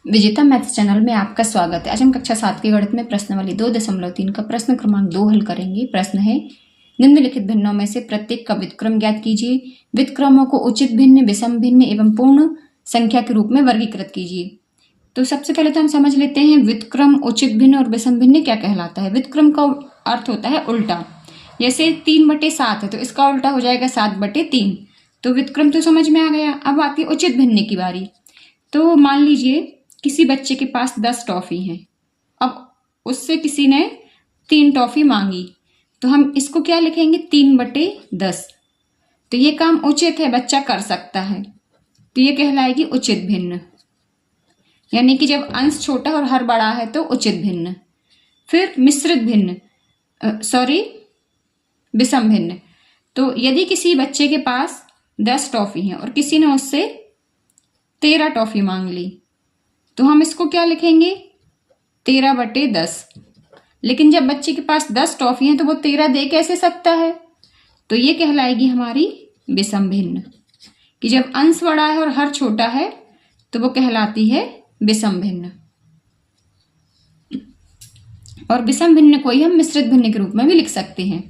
विजेता maths channel में आपका स्वागत है। आज हम कक्षा 7 के गणित में प्रश्नावली 2.3 का प्रश्न क्रमांक 2 हल करेंगे। प्रश्न है, निम्नलिखित भिन्नों में से प्रत्येक का व्युत्क्रम ज्ञात कीजिए। व्युत्क्रमों को उचित भिन्न, विषम भिन्न एवं पूर्ण संख्या के रूप में वर्गीकृत कीजिए। तो सबसे पहले तो हम समझ लेते हैं व्युत्क्रम, उचित भिन्न और विषम भिन्न क्या कहलाता है। व्युत्क्रम का अर्थ होता है उल्टा। जैसे 3/7 है तो इसका उल्टा हो जाएगा 7/3। तो व्युत्क्रम तो समझ में आ गया। अब आती है उचित भिन्न की बारी। तो मान लीजिए किसी बच्चे के पास 10 टॉफी हैं। अब उससे किसी ने 3 टॉफी मांगी तो हम इसको क्या लिखेंगे, 3/10। तो ये काम उचित है, बच्चा कर सकता है, तो ये कहलाएगी उचित भिन्न। यानी कि जब अंश छोटा और हर बड़ा है तो उचित भिन्न। फिर मिश्रित भिन्न, विषम भिन्न। तो यदि किसी बच्चे के पास 10 टॉफी हैं और किसी ने उससे 13 टॉफी मांग ली तो हम इसको क्या लिखेंगे, 13/10। लेकिन जब बच्चे के पास 10 टॉफी हैं तो वो 13 दे कैसे सकता है, तो ये कहलाएगी हमारी विषम भिन्न। कि जब अंश बड़ा है और हर छोटा है तो वो कहलाती है विषम भिन्न। और विषम भिन्न को ही हम मिश्रित भिन्न के रूप में भी लिख सकते हैं।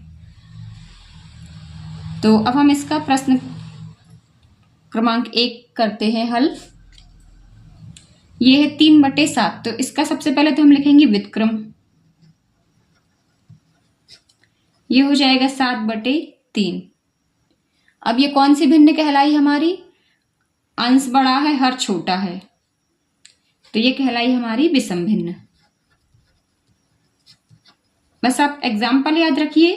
तो अब हम इसका प्रश्न क्रमांक 1 करते हैं हल। ये है 3/7। तो इसका सबसे पहले तो हम लिखेंगे व्युत्क्रम। ये हो जाएगा 7/3। अब ये कौन सी भिन्न कहलाई हमारी, अंश बड़ा है हर छोटा है, तो ये कहलाई हमारी विषम भिन्न। बस आप एग्जाम्पल याद रखिए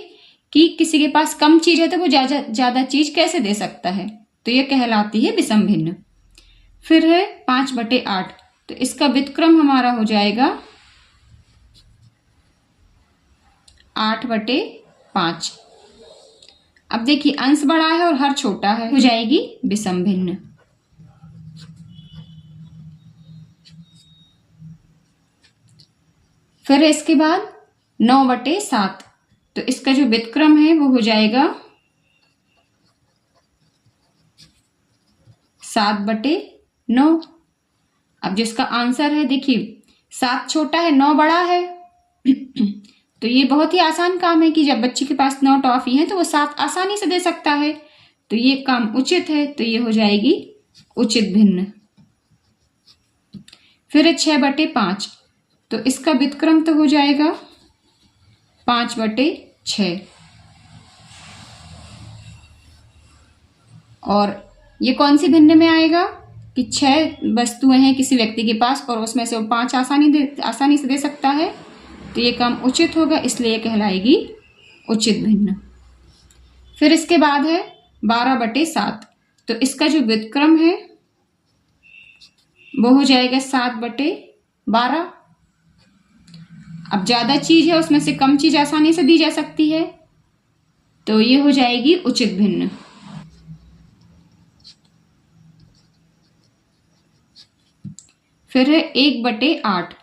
कि किसी के पास कम चीज है तो वो ज्यादा चीज कैसे दे सकता है, तो ये कहलाती है विषम भिन्न। फिर है 5/8। तो इसका व्युत्क्रम हमारा हो जाएगा 8/5। अब देखिए अंश बड़ा है और हर छोटा है, हो जाएगी विषम भिन्न। फिर इसके बाद 9/7। तो इसका जो व्युत्क्रम है वो हो जाएगा 7/9। अब जिसका आंसर है, देखिए 7 छोटा है 9 बड़ा है तो ये बहुत ही आसान काम है कि जब बच्चे के पास 9 टॉफी है तो वो 7 आसानी से दे सकता है, तो ये काम उचित है, तो ये हो जाएगी उचित भिन्न। फिर है 6/5। तो इसका व्युत्क्रम तो हो जाएगा 5/6। और ये कौन सी भिन्न में आएगा कि 6 वस्तुएं हैं किसी व्यक्ति के पास और उसमें से वो 5 आसानी से दे सकता है, तो ये काम उचित होगा, इसलिए कहलाएगी उचित भिन्न। फिर इसके बाद है 12/7। तो इसका जो व्युत्क्रम है वो हो जाएगा 7/12। अब ज्यादा चीज है, उसमें से कम चीज आसानी से दी जा सकती है, तो ये हो जाएगी उचित भिन्न। फिर है 1/8।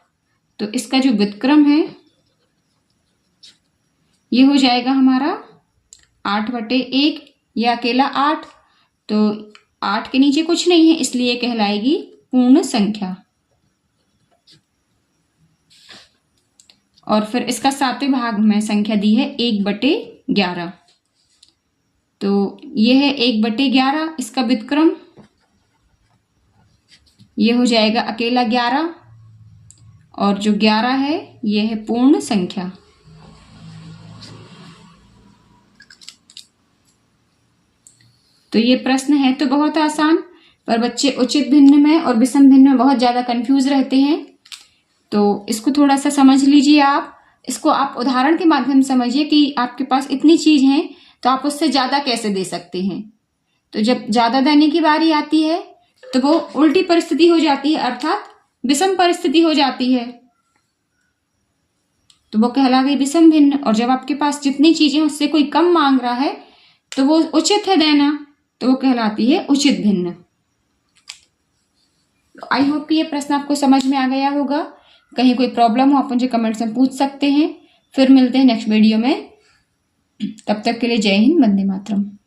तो इसका जो व्युत्क्रम है ये हो जाएगा हमारा 8/1। या अकेला 8, तो 8 के नीचे कुछ नहीं है, इसलिए कहलाएगी पूर्ण संख्या। और फिर इसका 7वें भाग में संख्या दी है 1/11। तो ये है 1/11। इसका व्युत्क्रम ये हो जाएगा अकेला 11, और जो 11 है ये है पूर्ण संख्या। तो ये प्रश्न है तो बहुत आसान, पर बच्चे उचित भिन्न में और विषम भिन्न में बहुत ज्यादा कंफ्यूज रहते हैं, तो इसको थोड़ा सा समझ लीजिए आप। इसको आप उदाहरण के माध्यम से समझिए कि आपके पास इतनी चीज है तो आप उससे ज्यादा कैसे दे सकते हैं। तो जब ज्यादा देने की बारी आती है तो वो उल्टी परिस्थिति हो जाती है, अर्थात विषम परिस्थिति हो जाती है, तो वो कहला गई विषम भिन्न। और जब आपके पास जितनी चीजें उससे कोई कम मांग रहा है तो वो उचित है देना, तो वो कहलाती है उचित भिन्न। आई होप कि ये प्रश्न आपको समझ में आ गया होगा। कहीं कोई प्रॉब्लम हो आप मुझे कमेंट्स में पूछ सकते हैं। फिर मिलते हैं नेक्स्ट वीडियो में। तब तक के लिए जय हिंद, वंदे मातरम।